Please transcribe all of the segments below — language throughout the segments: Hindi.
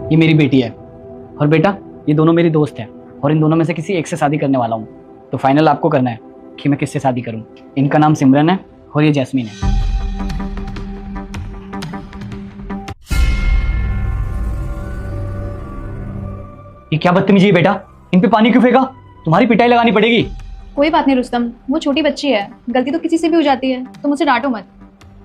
ये मेरी बेटी है और बेटा ये दोनों मेरी दोस्त हैं और इन दोनों में से किसी एक से शादी करने वाला हूँ। तो फाइनल आपको करना है कि मैं किससे शादी करूँ। इनका नाम सिमरन है और ये जैस्मीन है। ये क्या बदतमीजी है बेटा, इन पे पानी क्यों फेंका? तुम्हारी पिटाई लगानी पड़ेगी। कोई बात नहीं रुस्तम, वो छोटी बच्ची है, गलती तो किसी से भी हो जाती है, तुम मुझसे डांटो मत।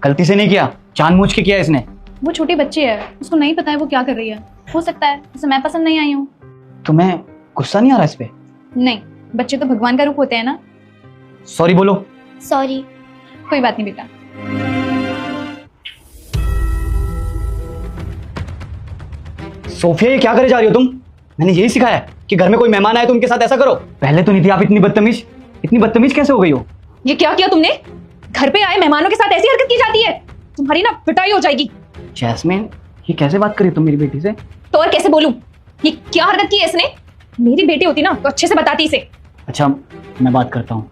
गलती से नहीं किया, जानबूझ के किया इसने। वो छोटी बच्ची है, उसको नहीं पता है वो क्या कर रही है। हो सकता है उसे मैं पसंद नहीं आई हूँ। तुम्हें गुस्सा नहीं आ रहा इस पे? नहीं, बच्चे तो भगवान का रूप होते हैं ना। सॉरी बोलो। सॉरी। कोई बात नहीं बेटा। सोफिया ये क्या करे जा रही हो तुम? मैंने यही सिखाया है कि घर में कोई मेहमान आए तो उनके साथ ऐसा करो। पहले तो नहीं थी आप इतनी बदतमीज कैसे हो गई हो? ये क्या किया तुमने? घर पे आए मेहमानों के साथ ऐसी हरकत की जाती है? तुम्हारी ना पिटाई हो जाएगी। जैस्मीन ये कैसे बात करी तुम मेरी बेटी से? तो और कैसे बोलूं? ये क्या हरकत की है इसने? मेरी बेटी होती ना तो अच्छे से बताती इसे। अच्छा मैं बात करता हूँ।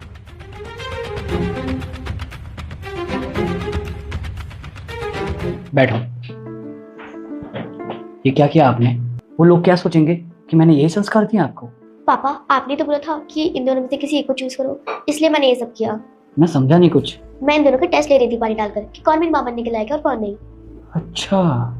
बैठो। ये क्या किया आपने? वो लोग क्या सोचेंगे कि मैंने यही संस्कार दिया आपको? पापा आपने तो बोला था कि इन दोनों में से किसी एक को चूज करो, इसलिए मैंने ये सब किया। मैं समझा नहीं कुछ। मैं इन दोनों का टेस्ट ले रही थी पानी डालकर कि कौन मेरी मां बनने के लायक है और कौन नहीं। अच्छा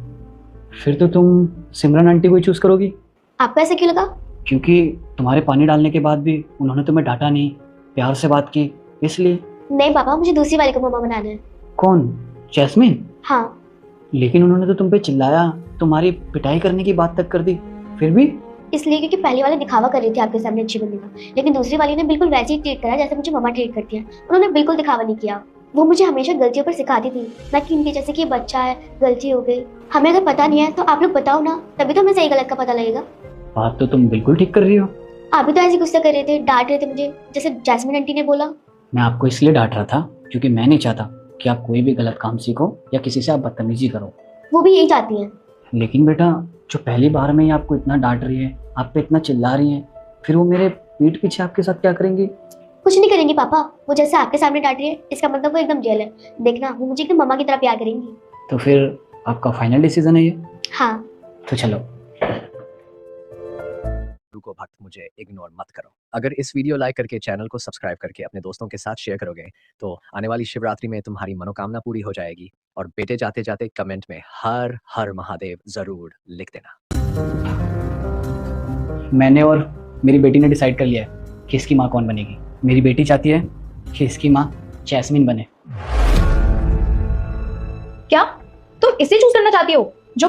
फिर तो तुम सिमरन आंटी को ही चूज करोगी। आपको ऐसा क्यों लगा? क्योंकि तुम्हारे पानी डालने के बाद भी उन्होंने तुम्हें डांटा नहीं, प्यार से बात की, इसलिए। नहीं पापा, मुझे दूसरी वाली को मामा बनाना है। कौन? जैस्मीन? हाँ। लेकिन उन्होंने तो तुम पे चिल्लाया, तुम्हारी पिटाई करने की बात तक कर दी, फिर भी? इसलिए क्योंकि पहली वाली दिखावा कर रही थी आपके सामने अच्छी बनने का, लेकिन दूसरी वाली ने बिल्कुल वैसे ही ट्रीट करा जैसे मुझे मम्मा ट्रीट करती है। उन्होंने बिल्कुल दिखावा नहीं किया। वो मुझे हमेशा गलतियों पर सिखाती थी, ना कि इनके जैसे कि बच्चा है गलती हो गई। हमें अगर पता नहीं है तो आप लोग बताओ ना, तभी तो हमें सही गलत का पता लगेगा। बात तो तुम बिल्कुल ठीक कर रही हो। आप भी तो ऐसे गुस्सा कर रहे थे, डांट रहे थे मुझे, जैसे जैस्मिन आंटी ने बोला। मैं आपको इसलिए डांट रहा था क्योंकि मैं नहीं चाहता कि आप कोई भी गलत काम सीखो या किसी से आप बदतमीजी करो। वो भी यही चाहती हैं। लेकिन बेटा जो पहली बार में ही आपको इतना डांट रही है, आप पे इतना चिल्ला रही है, फिर वो मेरे पीठ पीछे आपके साथ क्या करेंगी? कुछ नहीं करेंगी पापा, वो जैसे आपके सामने डांट रही है इसका मतलब वो एकदम जेल है। देखना वो मुझे एकदम मम्मा की तरह प्यार करेंगी। तो फिर आपका फाइनल डिसीजन है ये? हाँ। तो चलो। को भक्त मुझे इग्नोर मत करो। अगर इस वीडियो लाइक करके चैनल को सब्सक्राइब करके अपने दोस्तों के साथ शेयर करोगे तो आने वाली शिवरात्रि में तुम्हारी मनोकामना पूरी हो जाएगी। और बेटे जाते जाते कमेंट में हर हर महादेव जरूर लिख देना। मैंने और मेरी बेटी ने डिसाइड कर लिया है कि इसकी माँ कौन बनेगी। मेरी बेटी चाहती है कि इसकी माँ जैस्मीन बने। क्या तुम इसे चूज करना चाहती हो?